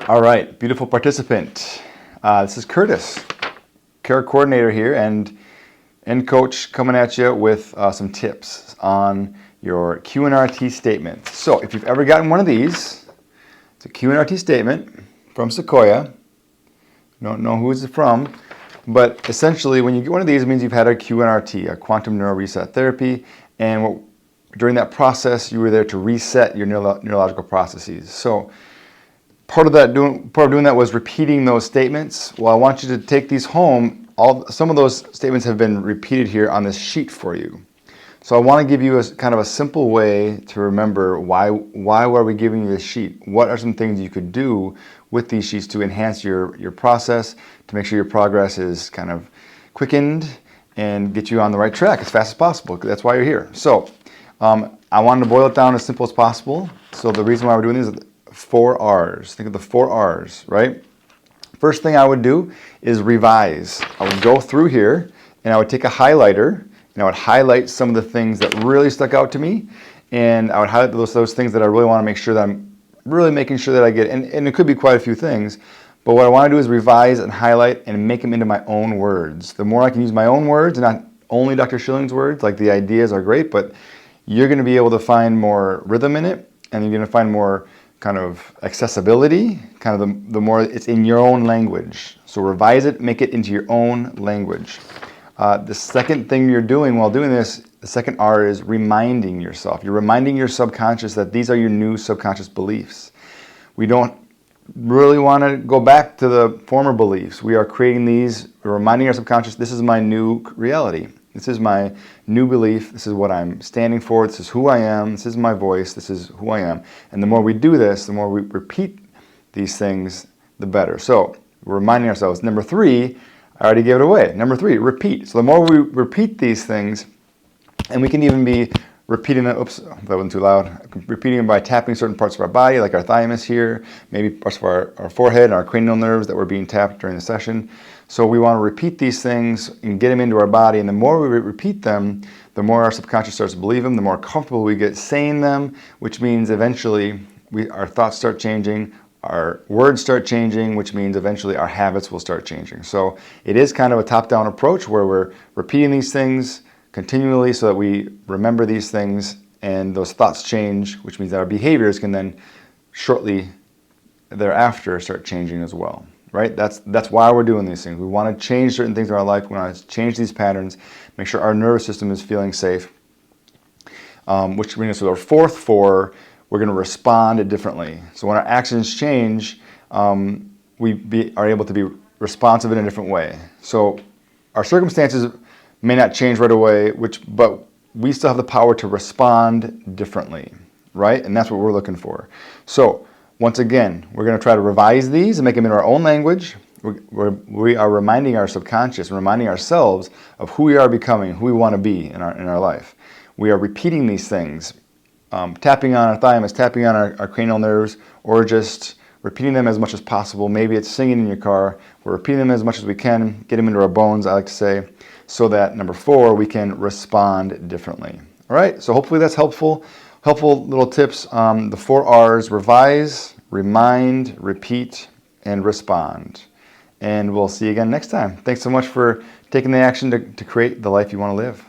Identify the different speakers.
Speaker 1: All right, beautiful participant. This is Curtis, care coordinator here and coach, coming at you with some tips on your QNRT statement. So if you've ever gotten one of these, it's a QNRT statement from Secoya. Don't know who it's from, but essentially when you get one of these, it means you've had a QNRT, a quantum neural reset therapy, and during that process, you were there to reset your neurological processes. So part of doing that was repeating those statements. Well, I want you to take these home. Some of those statements have been repeated here on this sheet for you. So I want to give you a kind of a simple way to remember why were we giving you this sheet? What are some things you could do with these sheets to enhance your process, to make sure your progress is kind of quickened and get you on the right track as fast as possible. That's why you're here. So I wanted to boil it down as simple as possible. So the reason why we're doing this is 4 R's. Think of the 4 R's, right? First thing I would do is revise. I would go through here and I would take a highlighter and I would highlight some of the things that really stuck out to me, and I would highlight those things that I really want to make sure that I'm really making sure that I get, and it could be quite a few things, but what I want to do is revise and highlight and make them into my own words. The more I can use my own words and not only Dr. Schilling's words, like the ideas are great, but you're going to be able to find more rhythm in it, and you're going to find more kind of accessibility, kind of the more it's in your own language. So revise it, make it into your own language. The second thing you're doing while doing this, the second R, is reminding yourself. You're reminding your subconscious that these are your new subconscious beliefs. We don't really want to go back to the former beliefs. We are creating these, we're reminding our subconscious, this is my new reality. This is my new belief. This is what I'm standing for. This is who I am. This is my voice. This is who I am. And the more we do this, the more we repeat these things, the better. So we're reminding ourselves. Number 3, I already gave it away. Number 3, repeat. So the more we repeat these things, and we can even be repeating them, oops, that wasn't too loud, repeating them by tapping certain parts of our body, like our thymus here, maybe parts of our forehead and our cranial nerves that were being tapped during the session. So we want to repeat these things and get them into our body, and the more we repeat them, the more our subconscious starts to believe them, the more comfortable we get saying them, which means eventually our thoughts start changing, our words start changing, which means eventually our habits will start changing. So it is kind of a top-down approach where we're repeating these things continually so that we remember these things and those thoughts change, which means that our behaviors can then shortly thereafter start changing as well. Right? That's why we're doing these things. We want to change certain things in our life. We want to change these patterns, make sure our nervous system is feeling safe, which brings us to our fourth 4, we're going to respond differently. So when our actions change, we are able to be responsive in a different way. So our circumstances may not change right away, but we still have the power to respond differently, right? And that's what we're looking for. So once again, we're going to try to revise these and make them in our own language. We are reminding our subconscious and reminding ourselves of who we are becoming, who we want to be in our life. We are repeating these things, tapping on our thymus, tapping on our cranial nerves, or just repeating them as much as possible. Maybe it's singing in your car. We're repeating them as much as we can, get them into our bones, I like to say, so that number 4, we can respond differently. All right, so hopefully that's helpful. Helpful little tips on the 4 R's: revise, remind, repeat, and respond. And we'll see you again next time. Thanks so much for taking the action to create the life you want to live.